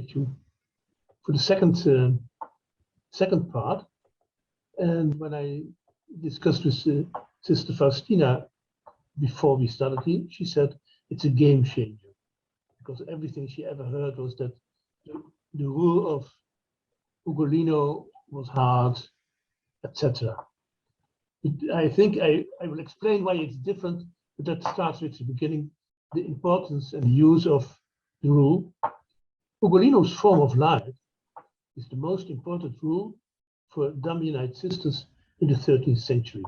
invite you for the second part. And when I discussed with Sister Faustina before we started here, she said it's a game changer, because everything she ever heard was that the rule of Ugolino was hard, etc. I think I will explain why it's different, but that starts with the beginning, the importance and use of the rule. Ugolino's form of life is the most important rule for Damianite sisters in the 13th century.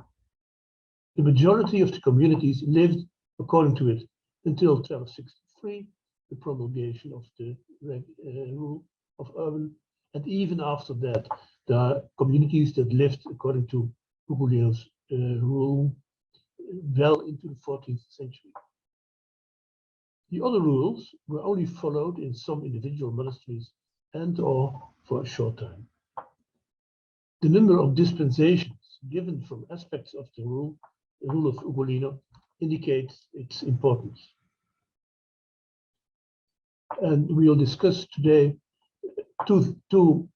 The majority of the communities lived according to it until 1263, the promulgation of the rule of Urban, and even after that, there are communities that lived according to Ugolino's rule well into the 14th century. The other rules were only followed in some individual monasteries and/or for a short time. The number of dispensations given from aspects of the rule of Ugolino indicates its importance. And we'll discuss today two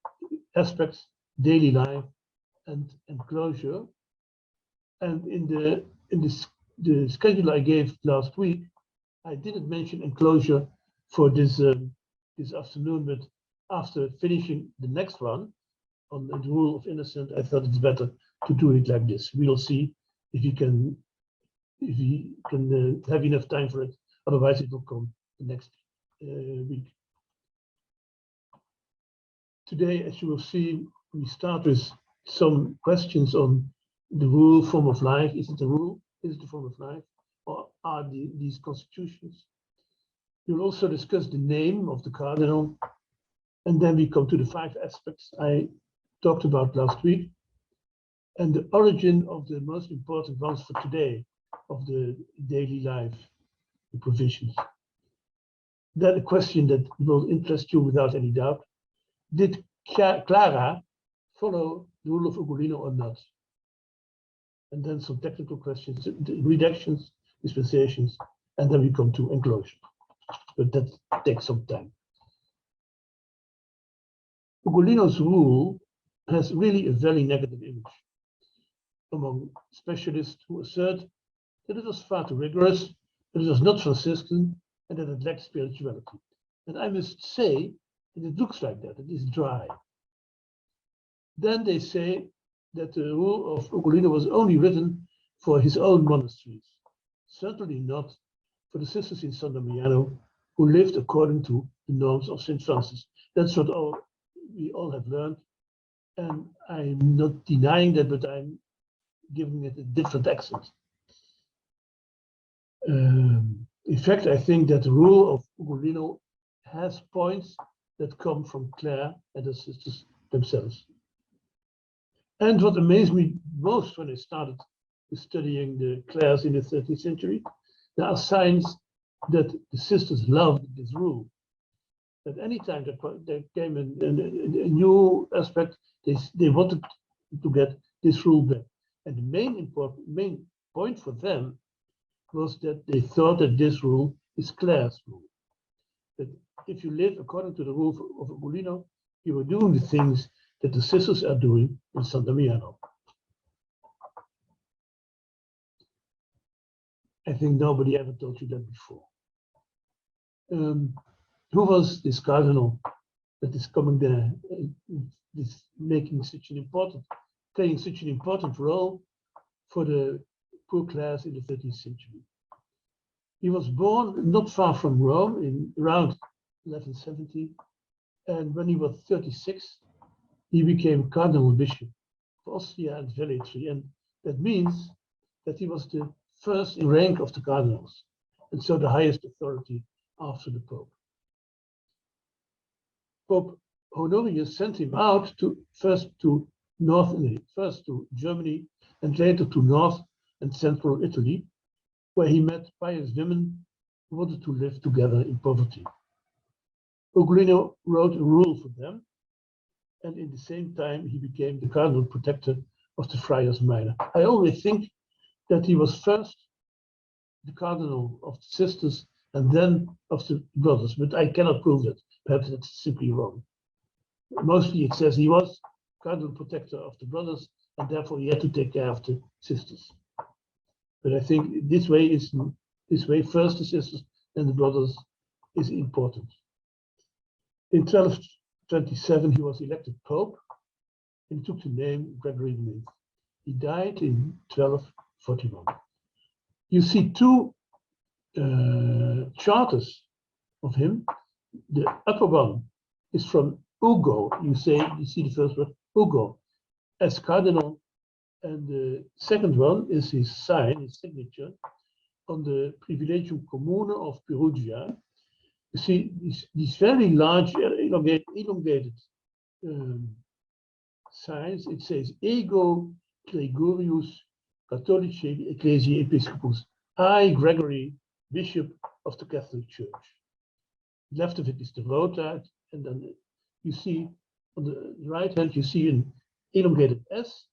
aspects: daily life and enclosure. And in the schedule I gave last week, I didn't mention enclosure for this afternoon, but after finishing the next one on the rule of innocence, I thought it's better to do it like this. We'll see if you can have enough time for it. Otherwise, it will come the next week. Today, as you will see, we start with some questions on the rule, form of life. Is it a rule? Is it the form of life? Or are these constitutions? We'll also discuss the name of the cardinal. And then we come to the 5 aspects I talked about last week, and the origin of the most important ones for today, of the daily life, the provisions. Then a question that will interest you without any doubt: did Clara follow the rule of Ugolino or not? And then some technical questions, redactions, dispensations, and then we come to enclosure. But that takes some time. Ugolino's rule has really a very negative image among specialists who assert that it was far too rigorous, that it was not Franciscan, and that it lacked spirituality. And I must say that it looks like that, it is dry. Then they say that the rule of Ugolino was only written for his own monasteries, certainly not for the sisters in San Damiano who lived according to the norms of St. Francis. That's what we all have learned, and I'm not denying that, but I'm giving it a different accent. In fact, I think that the rule of Ugolino has points that come from Clare and the sisters themselves. And what amazed me most when I started studying the Clares in the 13th century, there are signs that the sisters loved this rule. That any time there came a new aspect, they wanted to get this rule back. And the main point for them was that they thought that this rule is Clare's rule. That if you live according to the rule of Ugolino, you are doing the things that the sisters are doing in San Damiano. I think nobody ever told you that before. Who was this cardinal that is coming there, is playing such an important role for the poor Clares in the 13th century? He was born not far from Rome in around 1170, and when he was 36, he became Cardinal Bishop of Ostia and Velletri, and that means that he was the first in rank of the cardinals, and so the highest authority after the Pope. Pope Honorius sent him out first to Germany and later to North and Central Italy, where he met pious women who wanted to live together in poverty. Ugolino wrote a rule for them, and in the same time he became the cardinal protector of the Friars Minor. I always think that he was first the cardinal of the sisters and then of the brothers, but I cannot prove that. Perhaps that's simply wrong. Mostly it says he was cardinal protector of the brothers, and therefore he had to take care of the sisters. But I think this way, first the sisters, then the brothers, is important. In 1227, he was elected Pope and took the name Gregory IX. He died in 1241. You see two charters of him. The upper one is from Ugo. You see the first word, Ugo, as cardinal, and the second one is his sign, his signature, on the Privilegium Commune of Perugia. You see these very large, elongated signs. It says Ego Gregorius Catholici Ecclesiae Episcopus. I, Gregory, Bishop of the Catholic Church. Left of it is the Rotary, and then you see on the right hand, you see an elongated S.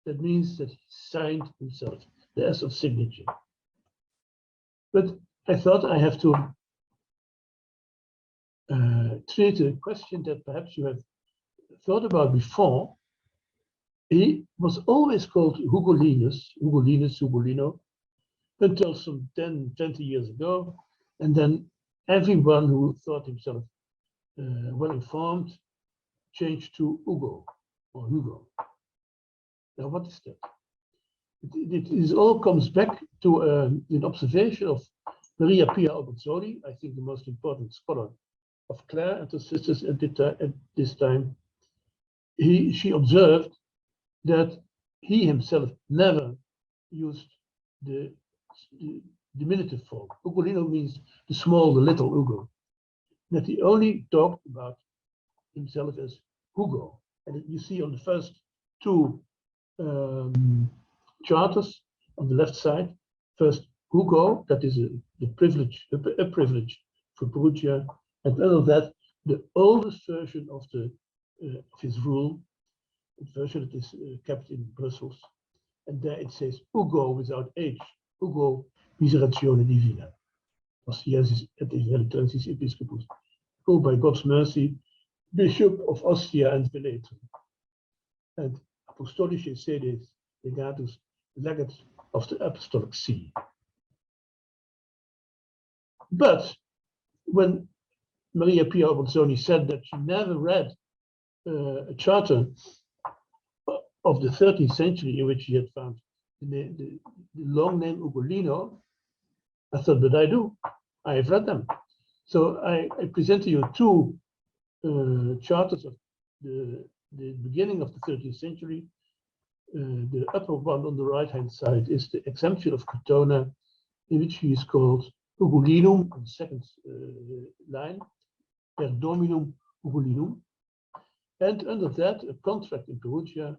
That means that he signed himself, the S of signature. But I thought I have to treat a question that perhaps you have thought about before. He was always called Ugolino, until some 10, 20 years ago. And then everyone who thought himself well informed changed to Ugo or Hugo. Now, what is that? It all comes back to an observation of Maria Pia Albertzoni, I think the most important scholar of Clare and her sisters at this time. She observed that he himself never used the diminutive form. Ugolino means the small, the little Ugo. That he only talked about himself as Hugo. And you see on the first two charters on the left side, first Hugo, that is a privilege for Perugia, and under that, the oldest version of his rule, the version that is kept in Brussels, and there it says Ugo without H, Ugo Miseratione Divina, Ostiensis et Intelligentsis Episcopus, who by God's mercy, Bishop of Ostia and Venetum, and Apostolische Sedes Legatus, Legate of the Apostolic See. But when Maria Pia Albertzoni said that she never read a charter of the 13th century in which she had found the long name Ugolino, I thought, but I do. I have read them. So I present to you two charters of the beginning of the 13th century. The upper one on the right-hand side is the exemption of Crotona, in which he is called Ugolinum on the second line, per dominum Ugolinum. And under that, a contract in Perugia,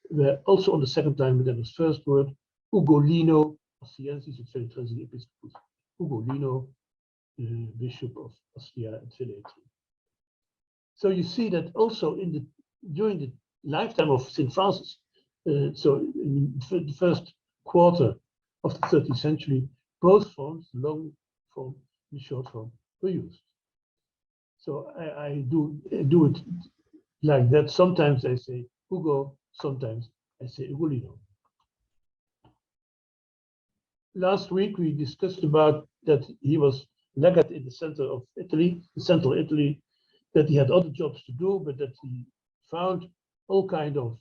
where also on the second line, but then his first word, Ugolino Ostiensis et Venetensis Episcopus, Ugolino, Bishop of Ostia and Venetum. So you see that also during the lifetime of St. Francis, so in the first quarter of the 13th century, both forms, the long form and the short form, were used. So I do it like that. Sometimes I say Ugo, sometimes I say Ugolino. Last week we discussed about that he was legate in the center of Italy, in central Italy, that he had other jobs to do, but that he found all kinds of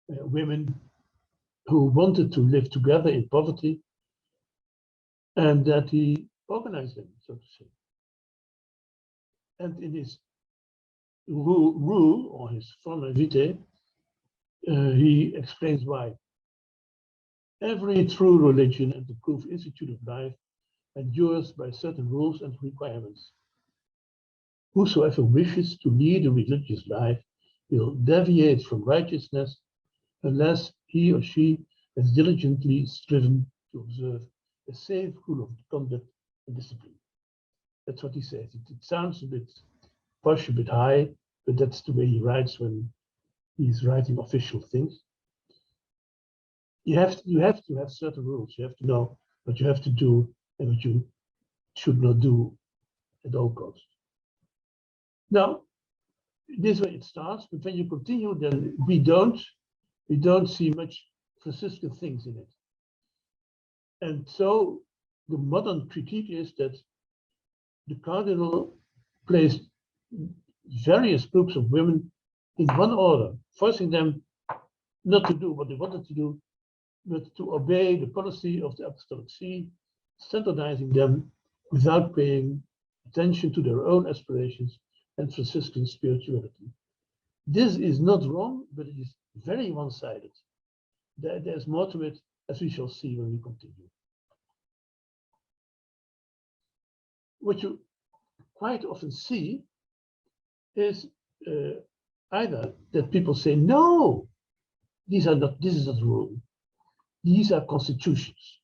women who wanted to live together in poverty, and that he organized them, so to say. And in his rule or his forma vitae, he explains why. Every true religion and the proof institute of life endures by certain rules and requirements. Whosoever wishes to lead a religious life will deviate from righteousness unless he or she has diligently striven to observe a safe rule of conduct and discipline. That's what he says. It sounds a bit posh, a bit high, but that's the way he writes when he's writing official things. You have to have certain rules. You have to know what you have to do and what you should not do at all costs. Now, this way it starts, but when you continue, then we don't see much Franciscan things in it. And so the modern critique is that the cardinal placed various groups of women in one order, forcing them not to do what they wanted to do, but to obey the policy of the Apostolic See, standardizing them without paying attention to their own aspirations and Franciscan spirituality. This is not wrong, but it is very one-sided. There's more to it, as we shall see when we continue. What you quite often see is either that people say, no, this is not the rule. These are constitutions.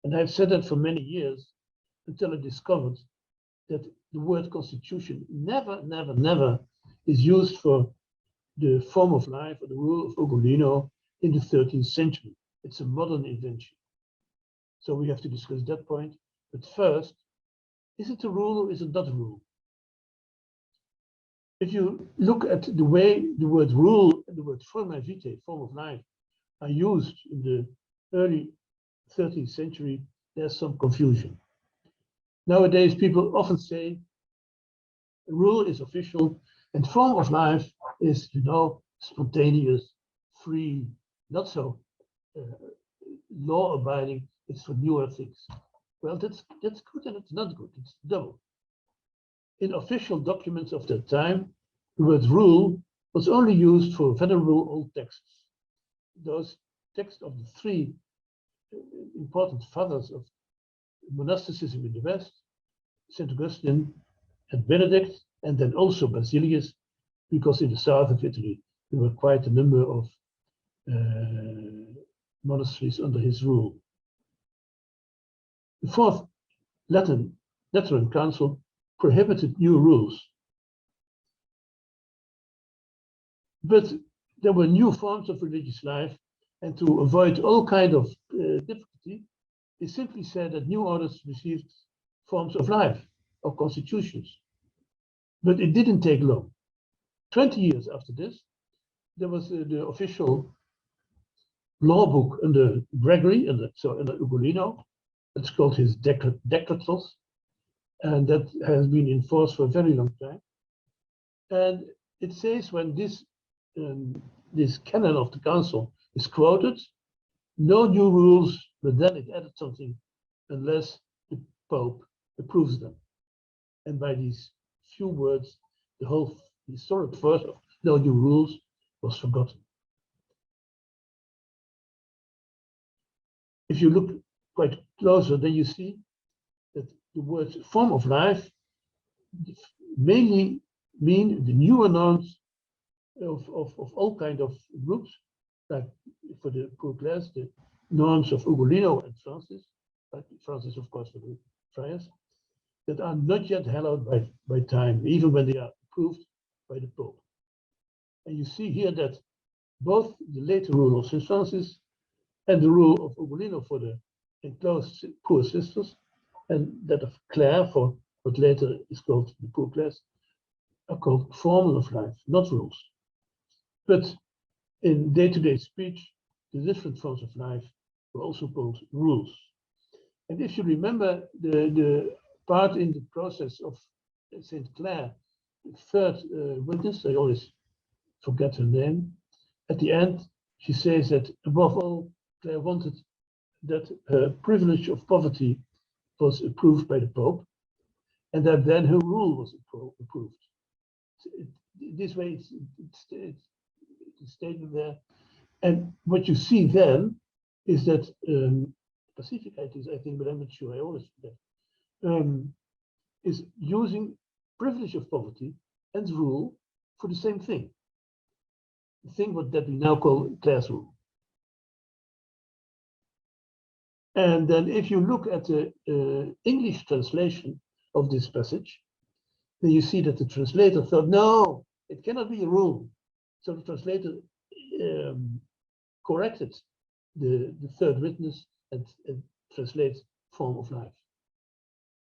And I've said that for many years until I discovered that the word constitution never is used for the form of life or the rule of Ugolino in the 13th century. It's a modern invention. So we have to discuss that point. But first, is it a rule or is it not a rule? If you look at the way the word rule and the word forma vitae, form of life, are used in the early 13th century, there's some confusion. Nowadays, people often say rule is official and form of life is, spontaneous, free, not so law-abiding. It's for newer things. Well, that's good and it's not good. It's double. In official documents of that time, the word rule was only used for venerable old texts. Those texts of the three important fathers of monasticism in the West, St. Augustine and Benedict, and then also Basilius, because in the south of Italy, there were quite a number of monasteries under his rule. The Fourth Lateran Council prohibited new rules. But there were new forms of religious life, and to avoid all kind of difficulty, they simply said that new orders received forms of life or constitutions. But it didn't take long. 20 years after this, there was the official law book under Gregory, under Ugolino. It's called his Decretals, and that has been in force for a very long time. And it says when this canon of the council is quoted, no new rules, but then it added something unless the Pope approves them. And by these few words, the whole historic verse of no new rules was forgotten. If you look quite closer, then you see that the words form of life mainly mean the newer norms of all kinds of groups, like for the poor class, the norms of Ugolino and Francis, like Francis, of course, for the friars, that are not yet hallowed by time, even when they are approved by the Pope. And you see here that both the later rule of St. Francis and the rule of Ugolino for the enclosed poor sisters, and that of Clare for what later is called the poor class, are called forms of life, not rules. But in day-to-day speech, the different forms of life were also called rules. And if you remember the part in the process of St. Clare, the third witness, I always forget her name, at the end, she says that above all, Clare wanted that her privilege of poverty was approved by the Pope, and that then her rule was approved. So this way, it's stated there. And what you see then is that Pacificate, I think, but I'm not sure, I always forget, is using privilege of poverty and rule for the same thing. The thing that we now call class rule. And then if you look at the English translation of this passage, then you see that the translator thought, no, it cannot be a rule. So the translator corrected the third witness and translates form of life.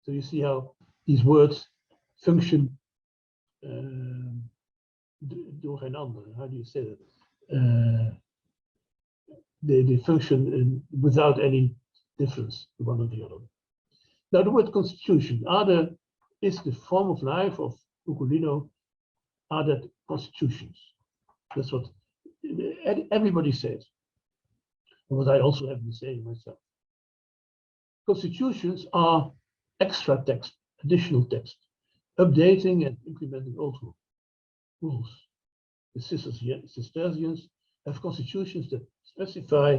So you see how these words function door geen andere. How do you say that? They function without any difference, the one or the other. Now, the word constitution, is the form of life of Ugolino, are that constitutions? That's what everybody says. And what I also have been saying myself. Constitutions are extra text, additional text, updating and implementing old rules. The Cistercians have constitutions that specify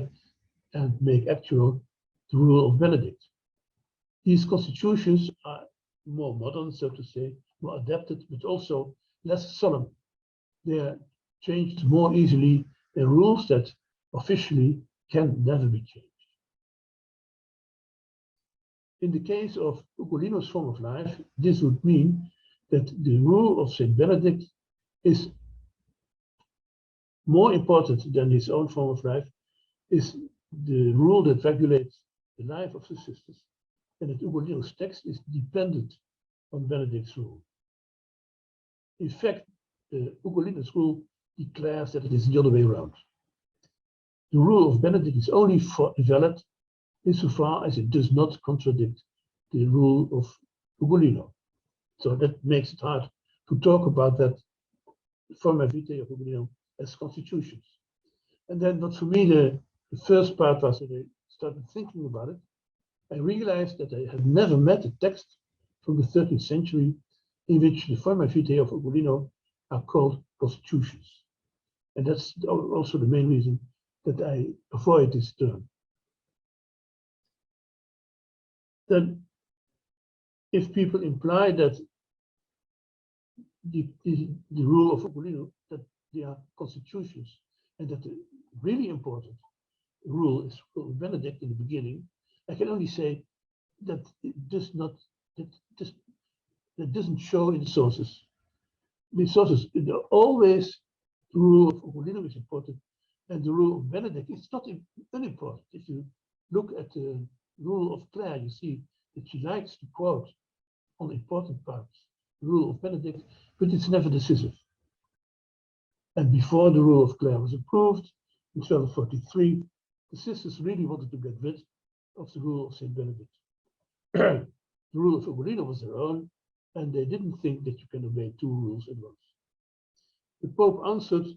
and make actual the rule of Benedict. These constitutions are more modern, so to say, more adapted, but also less solemn. They are changed more easily than rules that officially can never be changed. In the case of Ugolino's form of life, this would mean that the rule of Saint Benedict is more important than his own form of life, is the rule that regulates the life of the sisters, and that Ugolino's text is dependent on Benedict's rule. In fact, Ugolino's rule declares that it is the other way around. The rule of Benedict is only valid insofar as it does not contradict the rule of Ugolino. So that makes it hard to talk about that forma vitae of Ugolino as constitutions. And then what for me the first part was that I started thinking about it, I realized that I had never met a text from the 13th century in which the forma vitae of Ugolino are called constitutions. And that's also the main reason that I avoid this term. Then, if people imply that the rule of Ugolino, that they are constitutions, and that the really important rule is Benedict in the beginning, I can only say that it does not, that doesn't show in the sources. The sources, always the rule of Ugolino is important, and the rule of Benedict is not unimportant. If you look at the rule of Clare, you see that she likes to quote on important parts the rule of Benedict, but it's never decisive. And before the rule of Clare was approved in 1243, the sisters really wanted to get rid of the rule of Saint Benedict. The rule of Ugolino was their own, and they didn't think that you can obey two rules at once. The Pope answered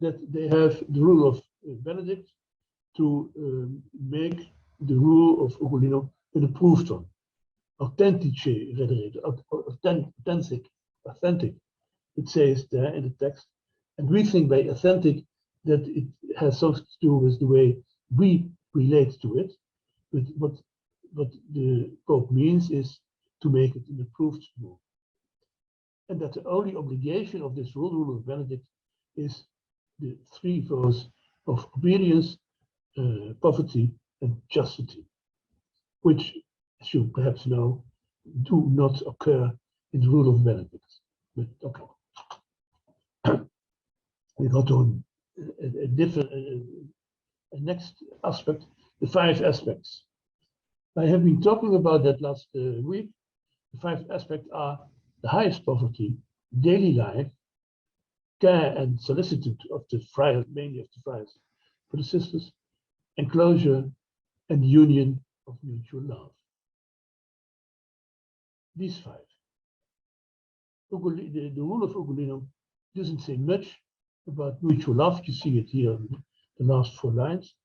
that they have the rule of Benedict to make the rule of Ugolino an approved one. Authentic, it says there in the text. And we think by authentic that it has something to do with the way we relate to it. But what the Pope means is to make it an approved rule. And that the only obligation of this rule of Benedict, is the three vows of obedience, poverty, and chastity, which, as you perhaps know, do not occur in the rule of Benedict. But okay. We go to a next aspect, the 5 aspects. I have been talking about that last week. The 5 aspects are the highest poverty, daily life, care and solicitude of the friars, mainly of the friars for the sisters, enclosure, and union of mutual love. These 5. The rule of Ugolino doesn't say much about mutual love. You see it here in the last 4 lines.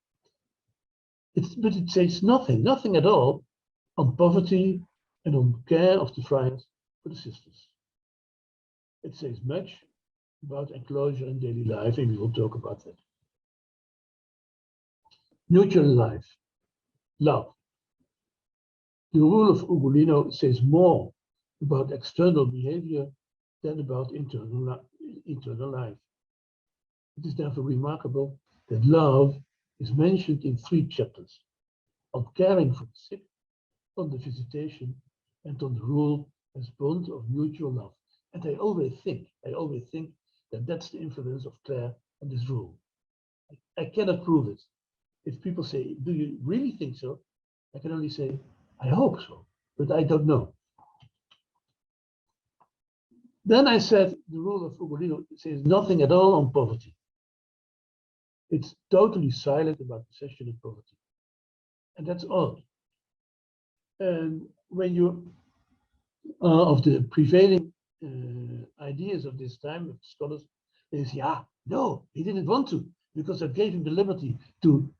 But it says nothing at all on poverty and on care of the friars for the sisters. It says much about enclosure and daily life, and we will talk about that. Mutual life, love. The rule of Ugolino says more about external behavior than about internal life. It is therefore remarkable that love is mentioned in 3 chapters: on caring for the sick, on the visitation, and on the rule as bond of mutual love. And I always think that that's the influence of Clare on this rule. I cannot prove it. If people say, do you really think so? I can only say, I hope so, but I don't know. Then I said the rule of Ugolino says nothing at all on poverty. It's totally silent about possession and poverty. And that's odd. And when you are of the prevailing ideas of this time, of scholars, they say, ah, no, he didn't want to, because I gave him the liberty to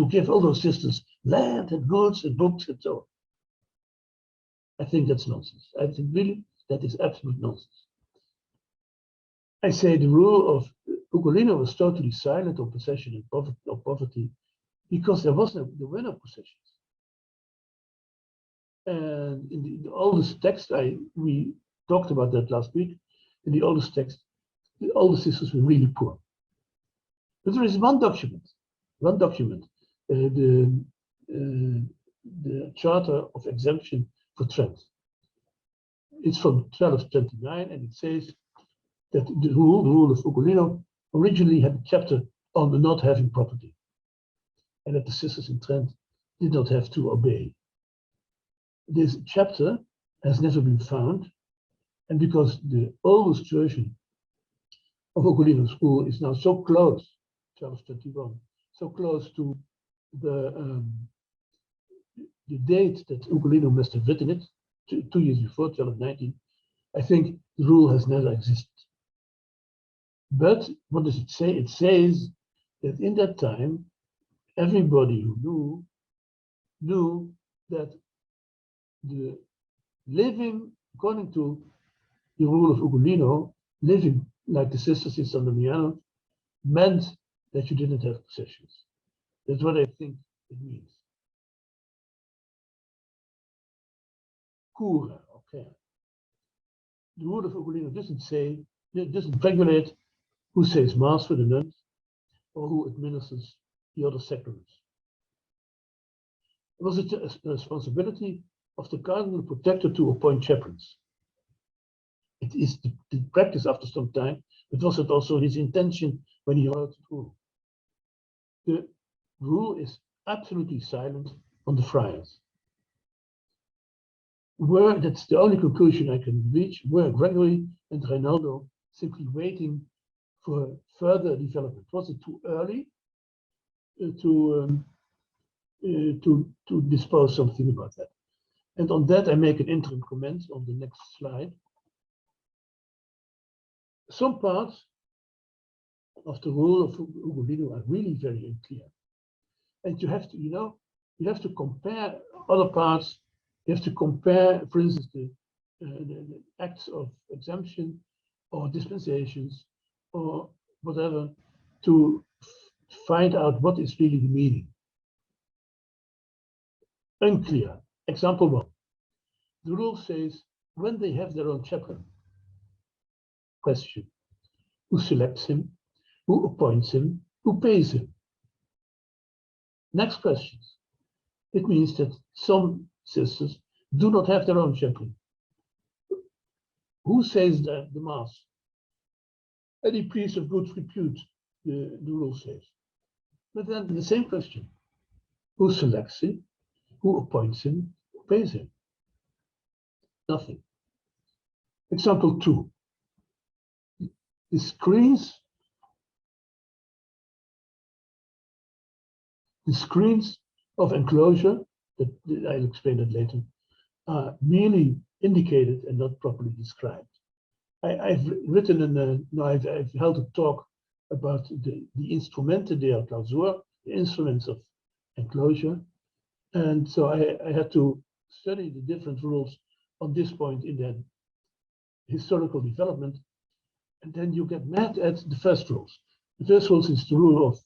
give all those sisters land and goods and books and so on. I think that's nonsense. I think really that is absolute nonsense. I say the rule of Ugolino was totally silent on possession and poverty because there were no possessions. And in the oldest text, we talked about that last week. In the oldest text, all the sisters were really poor. But there is one document, the Charter of Exemption for Trent. It's from 1229, and it says that the rule of Ugolino originally had a chapter on the not having property, and that the sisters in Trent did not have to obey. This chapter has never been found, and because the oldest version of Ugolino school is now so close, 1221, so close to the date that Ugolino must have written it, 2 years before, 1219, I think the rule has never existed. But what does it say? It says that in that time, everybody who knew that the living according to the rule of Ugolino, living like the sisters in San Damiano, meant that you didn't have possessions. That's what I think it means. Cura, okay. The rule of Ugolino doesn't regulate who says mass for the nuns or who administers the other sacraments. It was a responsibility of the cardinal protector to appoint chaplains. It is the practice after some time, but was it also his intention when he wrote the rule? The rule is absolutely silent on the friars. That's the only conclusion I can reach, were Gregory and Reinaldo simply waiting for further development? Was it too early to dispose something about that? And on that, I make an interim comment on the next slide. Some parts of the rule of Ugolino are really very unclear, and you have to compare other parts. You have to compare, for instance, the acts of exemption or dispensations or whatever to find out what is really the meaning. Unclear. Example 1. The rule says when they have their own chaplain. Question: who selects him? Who appoints him? Who pays him? Next question. It means that some sisters do not have their own chaplain. Who says the mass? Any priest of good repute, the rule says. But then the same question: who selects him? Who appoints him? Who pays him? Nothing. Example 2. The screens of enclosure, that I'll explain that later, are merely indicated and not properly described. I've written I've held a talk about the instrumenten der Klausur, the instruments of enclosure, and so I had to study the different rules on this point in their historical development, and then you get mad at the first rules. The first rules is the rule of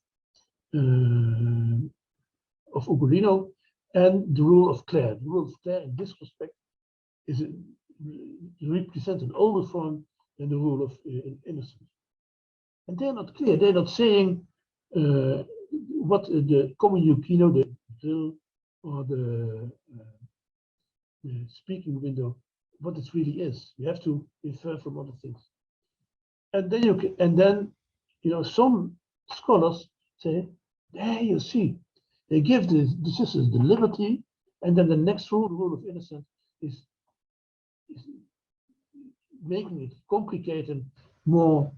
Ugolino and the rule of Clare. The rule of Clare, in this respect, represents an older form than the rule of innocence. And they're not clear. They're not saying what the comunicino, the drill, or the speaking window, what it really is. You have to infer from other things. And then some scholars say, there you see, they give the sisters the liberty, and then the next rule, the rule of innocence, is making it complicated and more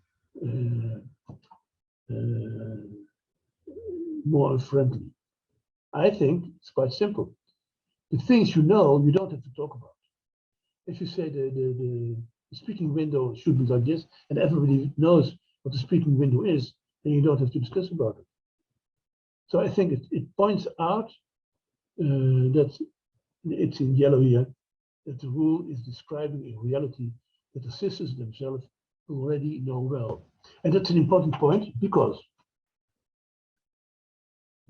more unfriendly. I think it's quite simple. The things you know, you don't have to talk about. If you say the speaking window should be like this, and everybody knows what the speaking window is, then you don't have to discuss about it. So I think it points out that it's in yellow here, that the rule is describing a reality that the sisters themselves already know well. And that's an important point because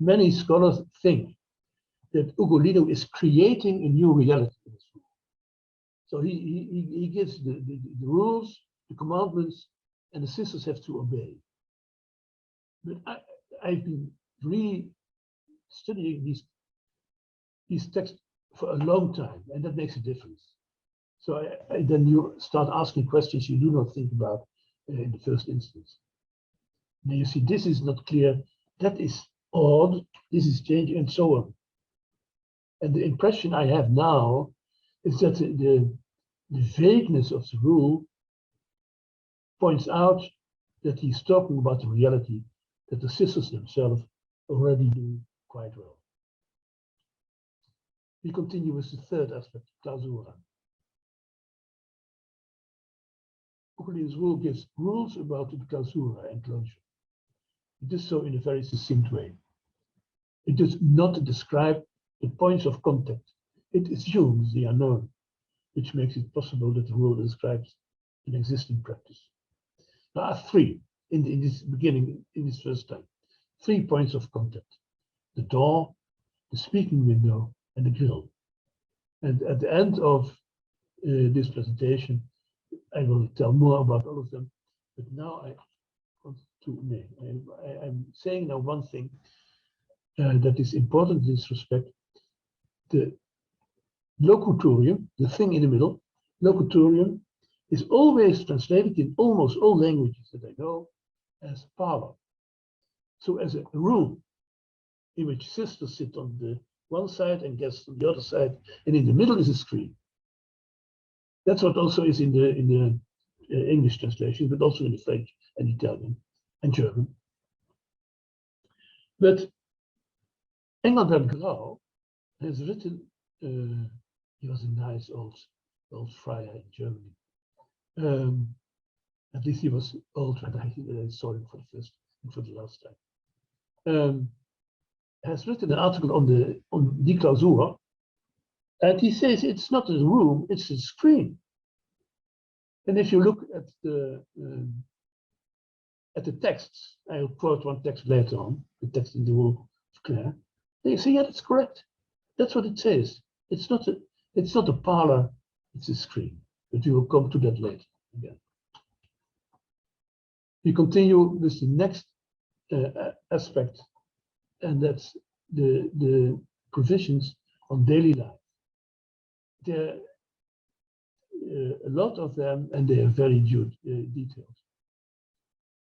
many scholars think that Ugolino is creating a new reality in this rule. So he gives the rules, the commandments, and the sisters have to obey. But I've been really studying these texts for a long time, and that makes a difference. So then you start asking questions you do not think about in the first instance. Now you see this is not clear, that is odd, this is changing, and so on. And the impression I have now is that the vagueness of the rule points out that he's talking about the reality that the sisters themselves already do quite well. We continue with the third aspect, clausura. Ugolino's rule gives rules about the clausura, enclosure. It does so in a very succinct way. It does not describe the points of contact. It assumes the unknown, which makes it possible that the rule describes an existing practice. There are three in this beginning, in this first time. 3 points of contact: the door, the speaking window, and the grill. And at the end of this presentation, I will tell more about all of them. But now I want to name. I'm saying now one thing that is important in this respect. The locutorium, the thing in the middle, locutorium, is always translated in almost all languages that I know as parlor. So as a room in which sisters sit on the one side and guests on the other side, and in the middle is a screen. That's what also is in the English translation, but also in the French and Italian and German. But Engelbert Grau has written, he was a nice old friar in Germany. At least he was old when I saw him for the first and for the last time. Has written an article on die Klausur, and he says it's not a room, it's a screen. And if you look at the texts, I'll quote one text later on, the text in the rule of Clare. They say, yeah, that's correct. That's what it says. It's not a parlor, it's a screen. But we will come to that later again. We continue with the next aspect, and that's the provisions on daily life. There are a lot of them, and they are very detailed.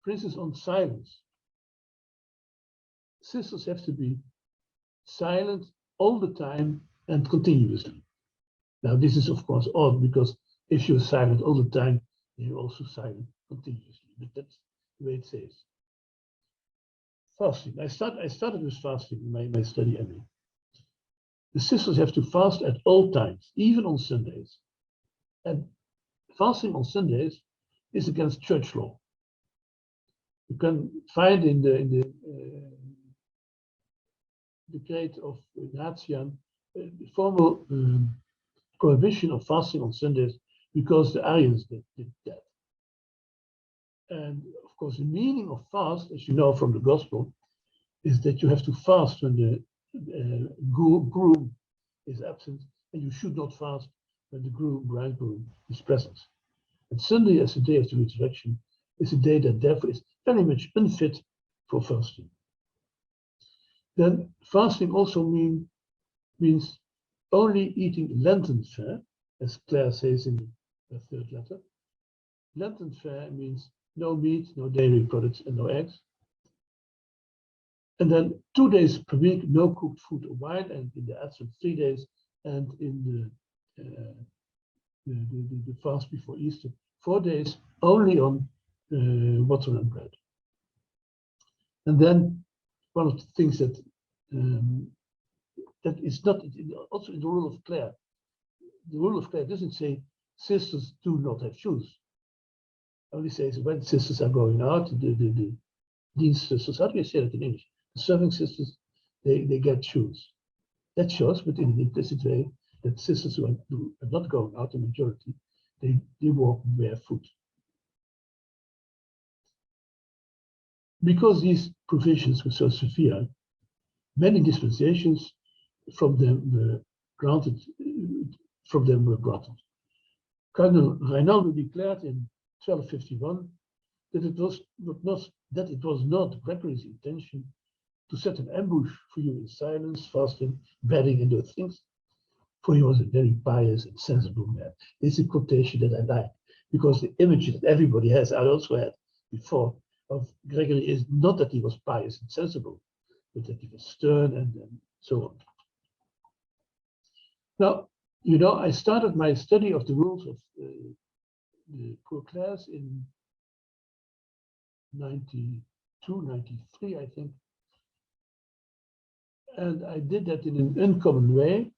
For instance, on silence. Sisters have to be silent all the time and continuously. Now, this is of course odd, because if you're silent all the time, you're also silent continuously. But that's the way it says. Fasting. I started with fasting in my study MA. The sisters have to fast at all times, even on Sundays. And fasting on Sundays is against church law. You can find in the decree of Gratian the formal prohibition of fasting on Sundays because the Arians did that. And of course, the meaning of fast, as you know from the gospel, is that you have to fast when the groom is absent, and you should not fast when the bridegroom is present. And Sunday, as the day of the resurrection, is a day that therefore is very much unfit for fasting. Then fasting also means only eating Lenten fare, as Clare says in the third letter. Lenten fare means no meat, no dairy products, and no eggs. And then 2 days per week, no cooked food or wine, and in the Advent 3 days, and in the fast before Easter, 4 days only on water and bread. And then one of the things that that is not also in the rule of Clare. The rule of Clare doesn't say sisters do not have shoes. It only says when sisters are going out, the dienst sisters, how do you say that in English? The serving sisters, they get shoes. That shows, but in an implicit way, that sisters who are not going out, the majority, they walk barefoot. Because these provisions were so severe, many dispensations from them were granted. Cardinal Reinaldo declared in 1251 that it was not Gregory's intention to set an ambush for you in silence, fasting, bedding, and those things, for he was a very pious and sensible man. This is a quotation that I like, because the image that everybody has, I also had before, of Gregory is not that he was pious and sensible, but that he was stern and so on. Now, you know, I started my study of the rules of the poor Clares in 92, 93, I think. And I did that in an uncommon way.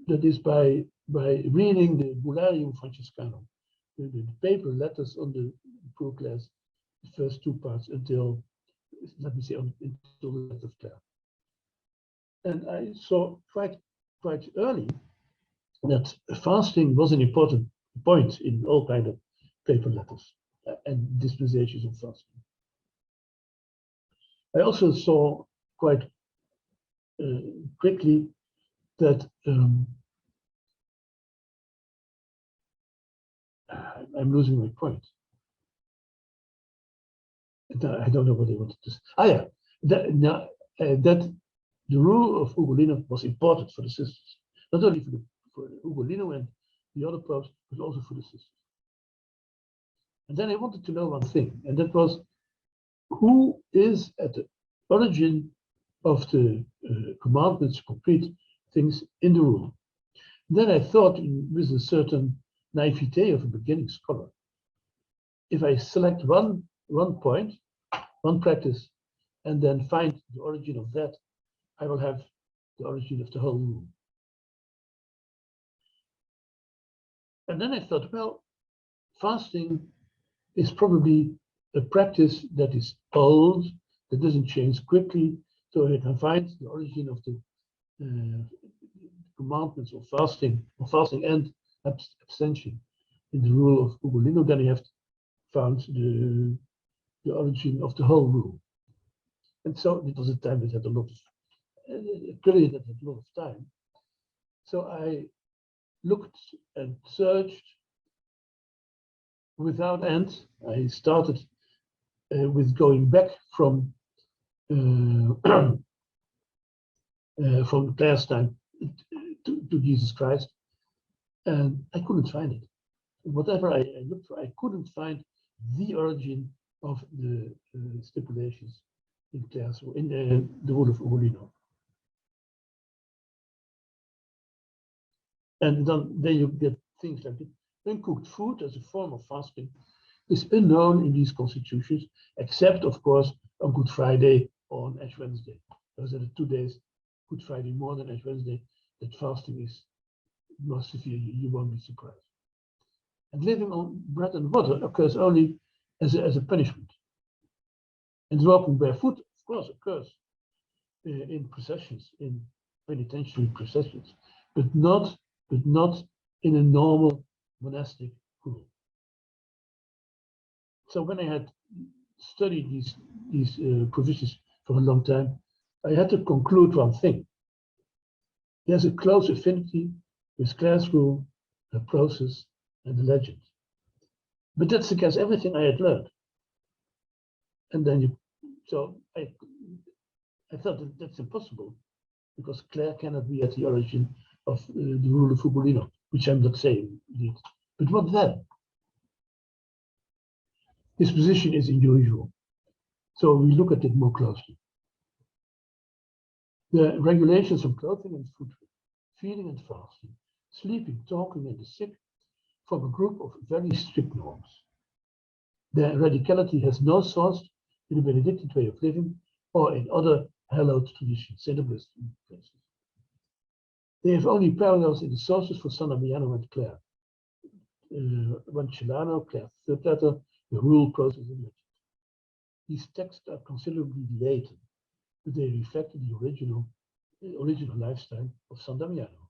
That is by reading the Bullarium Franciscanum, the paper letters on the poor Clares, the first 2 parts until, let me say, until the letter of Clare. And I saw quite early that fasting was an important point in all kinds of paper letters and dispensations of fasting. I also saw quite quickly that I'm losing my point. I don't know what I wanted to say. Yeah, that the rule of Ugolino was important for the sisters, not only for Ugolino and the other popes, but also for the sisters. And then I wanted to know one thing, and that was who is at the origin of the commandments to complete things in the rule. Then I thought, with a certain naivete of a beginning scholar, if I select one point, one practice, and then find the origin of that, I will have the origin of the whole rule. And then I thought, well, fasting is probably a practice that is old, that doesn't change quickly, so I can find the origin of the commandments of fasting and abstention in the rule of Ugolino. Then I have found the origin of the whole rule. And so it was a time that had a lot of, a period that had a lot of time. So I looked and searched without end. I started with going back from Clare's time to Jesus Christ, and I couldn't find it. Whatever I looked for, I couldn't find the origin of the stipulations in Clare's, in the rule of Ugolino. And then you get things like uncooked food as a form of fasting is unknown in these constitutions, except, of course, on Good Friday or on Ash Wednesday. Those are the 2 days, Good Friday more than Ash Wednesday, that fasting is more severe. You won't be surprised. And living on bread and water occurs only as a punishment. And walking barefoot, of course, occurs in processions, in penitentiary processions, but not in a normal monastic rule. So when I had studied these provisions for a long time, I had to conclude one thing. There's a close affinity with Clare's rule, the process, and the legend. But that's against everything I had learned. And then so I thought that's impossible, because Clare cannot be at the origin of the rule of Ugolino, which I'm not saying indeed. But what then? His position is unusual. So we look at it more closely. The regulations on clothing and food, feeding and fasting, sleeping, talking, and the sick from a group of very strict norms. Their radicality has no source in the Benedictine way of living or in other hallowed traditions, St. Augustine, for instance. They have only parallels in the sources for San Damiano and Clare. Celano, Clare's third letter, the rule, process, and legend. These texts are considerably later, but they reflect the original lifestyle of San Damiano.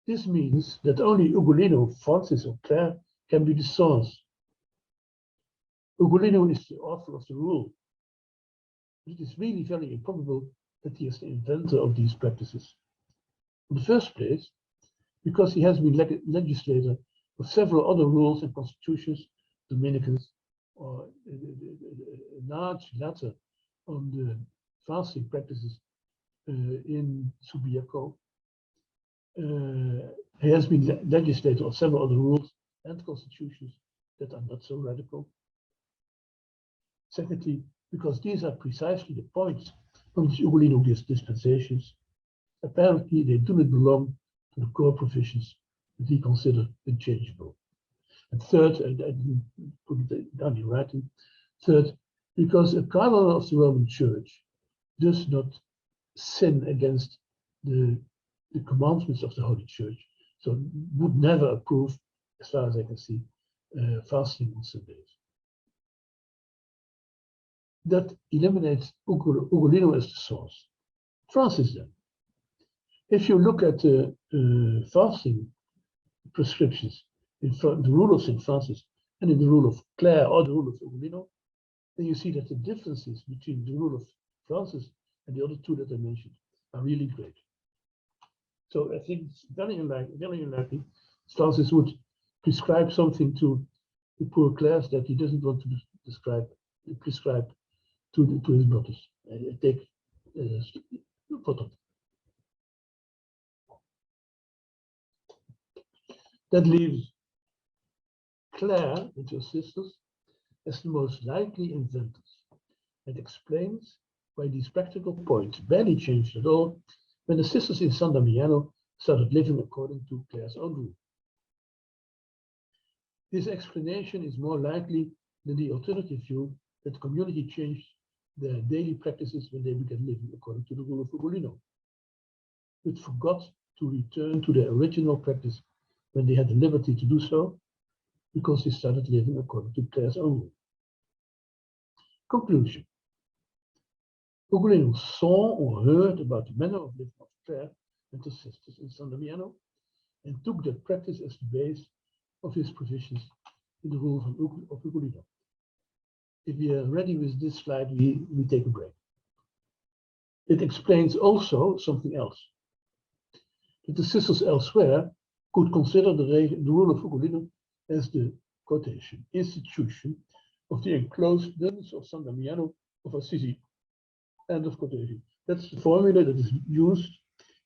This means that only Ugolino, Francis, or Clare can be the source. Ugolino is the author of the rule. It is really very improbable that he is the inventor of these practices. In the first place, because he has been legislator of several other rules and constitutions, Dominicans, or a large letter on the fasting practices in Subiaco. He has been legislator of several other rules and constitutions that are not so radical. Secondly, because these are precisely the points from which Ugolino gives dispensations, apparently they do not belong to the core provisions that he considered unchangeable. And third, I didn't put it down in writing, third, because a cardinal of the Roman Church does not sin against the commandments of the Holy Church, so would never approve, as far as I can see, fasting on Sundays. That eliminates Ugolino as the source. Francis then. If you look at the fasting prescriptions in the rule of St. Francis and in the rule of Clare or the rule of Ugolino, then you see that the differences between the rule of Francis and the other two that I mentioned are really great. So I think it's very unlikely Francis would prescribe something to the poor Clares that he doesn't want to prescribe to his brothers. Take photo. That leaves Clare and her sisters as the most likely inventors, and explains why these practical points barely changed at all when the sisters in San Damiano started living according to Clare's own rule. This explanation is more likely than the alternative view that the community changed their daily practices when they began living according to the rule of Ugolino, but forgot to return to their original practice when they had the liberty to do so, because they started living according to Clare's own rule. Conclusion. Ugolino saw or heard about the manner of living of Clare and her sisters in San Damiano, and took that practice as the base of his provisions in the rule of Ugolino. If we are ready with this slide, we take a break. It explains also something else, that the sisters elsewhere could consider the rule of Ugolino as the quotation institution of the enclosed nuns of San Damiano of Assisi. End of quotation. That's the formula that is used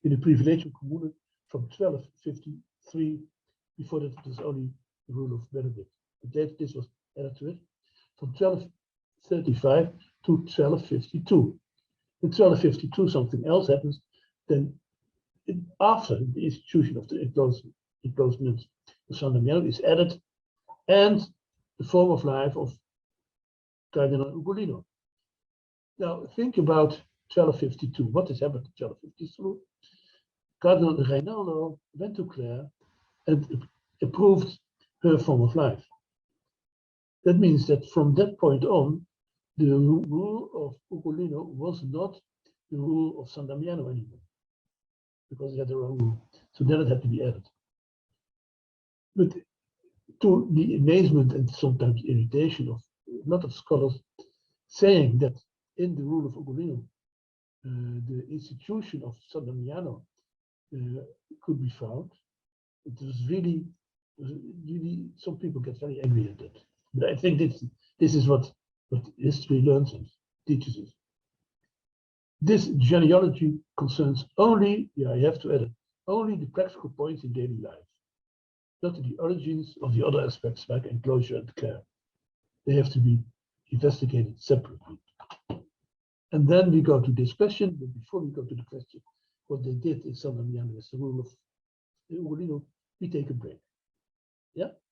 in the Privilegium Commune from 1253. Before that, it was only the rule of Benedict. But this was added to it from 1235 to 1252. In 1252, something else happens. Then, after the institution of the enclosed nuns of San Damiano is added, and the form of life of Cardinal Ugolino. Now, think about 1252. What has happened in 1252? Cardinal Reinaldo went to Clare and approved her form of life. That means that from that point on, the rule of Ugolino was not the rule of San Damiano anymore, because they had their own rule. So then it had to be added. But to the amazement and sometimes irritation of a lot of scholars, saying that in the rule of Ugolino, the institution of San Damiano could be found. It was really, some people get very angry at that. But I think this is what history learns and teaches us. This genealogy concerns only, I have to add it, only the practical points in daily life, not the origins of the other aspects like enclosure and care. They have to be investigated separately. And then we go to this question, but before we go to the question, what they did in San Damiano as the rule of Ugolino, we take a break. Yeah.